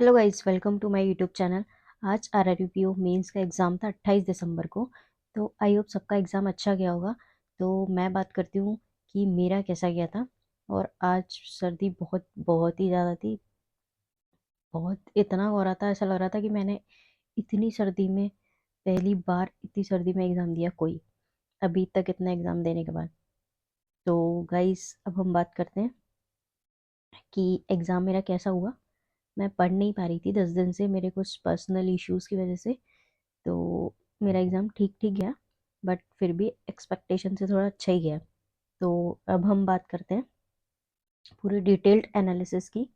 Hello guys, welcome to my YouTube channel. आज RRBO mains का exam था 28 दिसंबर को। तो आई होप सबका एग्ज़ाम अच्छा गया होगा। तो मैं बात करती हूँ कि मेरा कैसा गया था। और आज सर्दी बहुत बहुत ही ज़्यादा थी। बहुत इतना हो रहा था, ऐसा लग रहा था कि मैंने इतनी सर्दी में पहली बार इतनी सर्दी में एग्ज़ाम दिया कोई, अभी तक इतना एग्ज़ाम देने के बाद। तो गाइस, अब हम बात करते हैं कि एग्ज़ाम मेरा कैसा हुआ। मैं पढ़ नहीं पा रही थी 10 दिन से, मेरे कुछ पर्सनल इश्यूज़ की वजह से। तो मेरा एग्ज़ाम ठीक ठीक गया, बट फिर भी एक्सपेक्टेशन से थोड़ा अच्छा ही गया। तो अब हम बात करते हैं पूरे डिटेल्ड एनालिसिस की,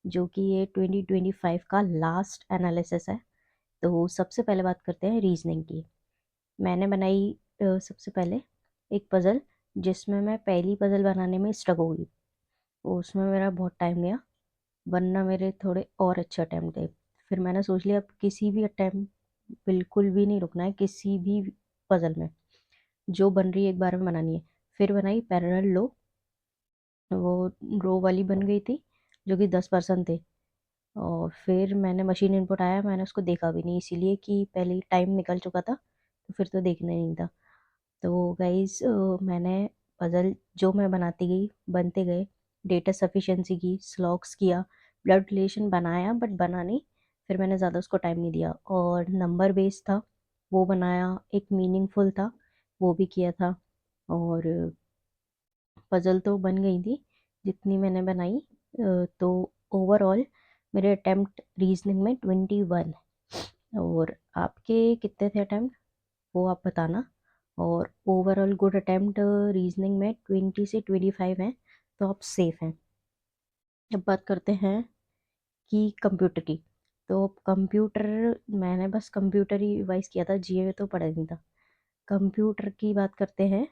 जो कि ये 2025 का लास्ट एनालिसिस है। तो सबसे पहले बात करते हैं रीजनिंग की। मैंने बनाई सबसे पहले एक पज़ल, जिसमें मैं पहली पज़ल बनाने में स्टक हो गई। उसमें मेरा बहुत टाइम गया, वरना मेरे थोड़े और अच्छे अटैम्प्ट थे। फिर मैंने सोच लिया अब किसी भी अटैम्प्ट बिल्कुल भी नहीं रुकना है, किसी भी पज़ल में जो बन रही है एक बार में बनानी है। फिर बनाई पैरेलल लो, वो रो वाली बन गई थी, जो कि 10% थे। और फिर मैंने मशीन इनपुट आया, मैंने उसको देखा भी नहीं, इसीलिए कि पहले ही टाइम निकल चुका था, तो फिर तो देखना ही नहीं था। तो गाइज, मैंने पज़ल जो मैं बनाती गई बनते गए, डेटा सफिशिएंसी की, स्लॉग्स किया, ब्लड रिलेशन बनाया बट बना नहीं। फिर मैंने ज़्यादा उसको टाइम नहीं दिया। और नंबर बेस था, वो बनाया, एक मीनिंगफुल था, वो भी किया था। और पज़ल तो बन गई थी जितनी मैंने बनाई। तो ओवरऑल मेरे अटेम्प्ट रीजनिंग में 21। और आपके कितने थे अटेम्प्ट, वो आप बताना। और ओवरऑल गुड अटेम्प्ट रीजनिंग में 20 से 25 हैं, तो आप सेफ हैं। अब बात करते हैं कि कंप्यूटर की। तो कंप्यूटर, मैंने बस कंप्यूटर ही रिवाइज किया था, जीए में तो पढ़ा नहीं था। कंप्यूटर की बात करते हैं।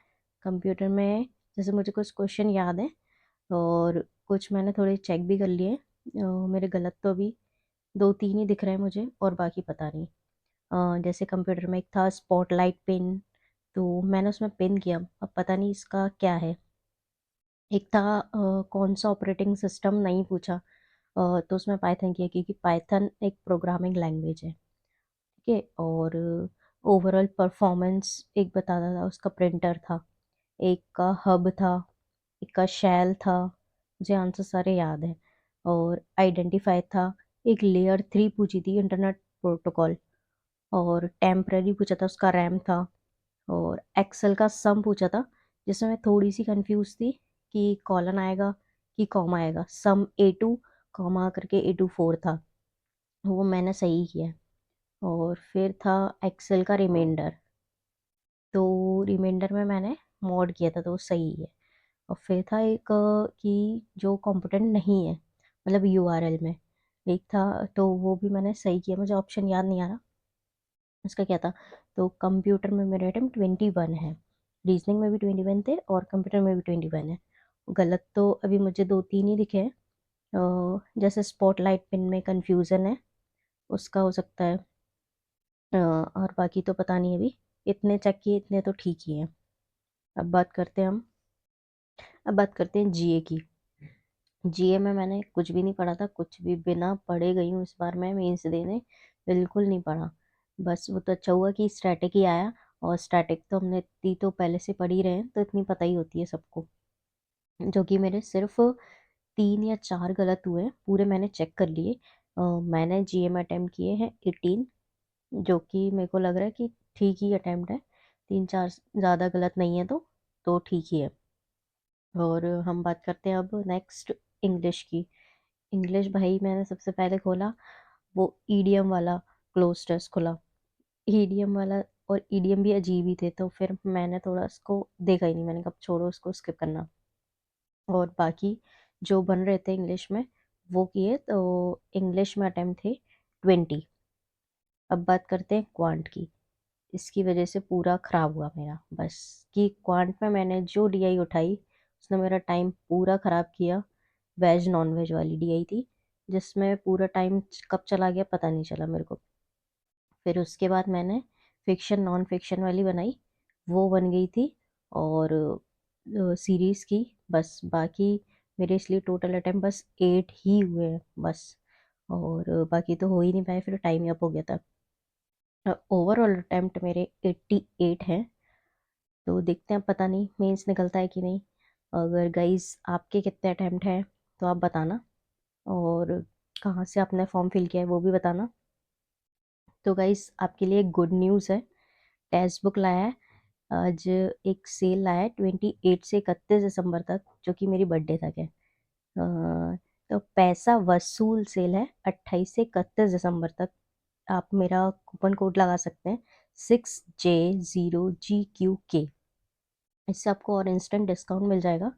कंप्यूटर में जैसे मुझे कुछ क्वेश्चन याद है, और कुछ मैंने थोड़े चेक भी कर लिए। मेरे गलत तो अभी दो तीन ही दिख रहे हैं मुझे, और बाकी पता नहीं। जैसे कंप्यूटर में एक था स्पॉटलाइट पिन, तो मैंने उसमें पिन किया, अब पता नहीं इसका क्या है। एक था कौन सा ऑपरेटिंग सिस्टम नहीं पूछा, तो उसमें पाइथन किया, क्योंकि पाइथन एक प्रोग्रामिंग लैंग्वेज है। ठीक है। और ओवरऑल परफॉर्मेंस एक बताता था, उसका प्रिंटर था, एक का हब था, एक का शैल था, मुझे आंसर सारे याद हैं। और आइडेंटिफाई था, एक लेयर 3 पूछी थी, इंटरनेट प्रोटोकॉल। और टेम्पररी पूछा था, उसका रैम था। और एक्सेल का सम पूछा था, जिसमें मैं थोड़ी सी कंफ्यूज थी कि कॉलन आएगा कि कॉमा आएगा। सम A2 कॉमा करके A24 था, वो मैंने सही किया। और फिर था एक्सेल का रिमाइंडर, तो रिमाइंडर में मैंने मॉड किया था, तो वो सही है। और फिर था एक कि जो कॉम्पिटेंट नहीं है, मतलब यूआरएल में एक था, तो वो भी मैंने सही किया, मुझे ऑप्शन याद नहीं आ रहा उसका क्या था। तो कंप्यूटर में मेरे अटेम्प्ट 21 है, रीजनिंग में भी 21 थे, और कंप्यूटर में भी 21 है। गलत तो अभी मुझे दो तीन ही दिखे हैं। जैसे स्पॉटलाइट पिन में कंफ्यूजन है, उसका हो सकता है। और बाकी तो पता नहीं अभी, इतने चेक किए, इतने तो ठीक ही हैं। अब बात करते हैं हम, अब बात करते हैं जीए की। जीए में मैंने कुछ भी नहीं पढ़ा था, कुछ भी बिना पढ़े गई हूँ इस बार मैं मेंस देने, बिल्कुल नहीं पढ़ा। बस वो तो अच्छा हुआ कि स्टैटिक ही आया, और स्टैटिक तो हमने इतनी तो पहले से पढ़ ही रहे हैं, तो इतनी पता ही होती है सबको। जो कि मेरे सिर्फ 3 या 4 गलत हुए हैं, पूरे मैंने चेक कर लिए। मैंने जीए में अटेम्प्ट किए हैं 18, जो कि मेरे को लग रहा है कि ठीक ही अटेम्प्ट है, 3 4 ज़्यादा गलत नहीं है, तो ठीक ही है। और हम बात करते हैं अब नेक्स्ट इंग्लिश की। इंग्लिश भाई, मैंने सबसे पहले खोला वो ईडीएम वाला, क्लोज टेस्ट खोला ईडीएम वाला। और ईडीएम भी अजीब ही थे, तो फिर मैंने थोड़ा उसको देखा ही नहीं, मैंने कहा छोड़ो, उसको स्किप करना। और बाकी जो बन रहे थे इंग्लिश में, वो किए। तो इंग्लिश में अटेम्प्ट थे 20। अब बात करते हैं क्वांट की। इसकी वजह से पूरा ख़राब हुआ मेरा, बस कि क्वांट में मैंने जो डीआई उठाई, उसने मेरा टाइम पूरा ख़राब किया। वेज नॉन वेज वाली डीआई थी, जिसमें पूरा टाइम कब चला गया पता नहीं चला मेरे को। फिर उसके बाद मैंने फिक्शन नॉन फिक्शन वाली बनाई, वो बन गई थी। और सीरीज़ की, बस बाकी मेरे इसलिए टोटल अटेम्प्ट बस 8 ही हुए हैं बस। और बाकी तो हो ही नहीं पाए, फिर टाइम अप हो गया था। ओवरऑल अटैम्प्ट मेरे 88 हैं। तो देखते हैं, पता नहीं मेंस निकलता है कि नहीं। अगर गाइस आपके कितने अटैम्प्ट हैं तो आप बताना, और कहाँ से आपने फॉर्म फिल किया है वो भी बताना। तो गाइस आपके लिए गुड न्यूज़ है, टेक्स्ट बुक लाया है। आज एक सेल लाया है 28 से 31 दिसंबर तक, जो कि मेरी बर्थडे तक है। तो पैसा वसूल सेल है 28 से 31 दिसंबर तक। आप मेरा कूपन कोड लगा सकते हैं 6J0GQK। इससे आपको और इंस्टेंट डिस्काउंट मिल जाएगा।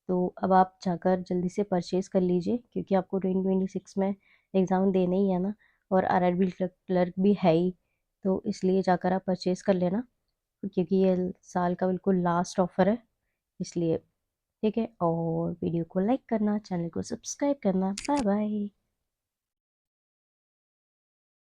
तो अब आप जाकर जल्दी से परचेज़ कर लीजिए, क्योंकि आपको 2026 में एग्ज़ाम देने ही है ना, और आरआरबी क्लर्क भी है ही। तो इसलिए जाकर आप परचेज़ कर लेना, क्योंकि ये साल का बिल्कुल लास्ट ऑफ़र है, इसलिए। ठीक है, और वीडियो को लाइक करना, चैनल को सब्सक्राइब करना। Bye bye.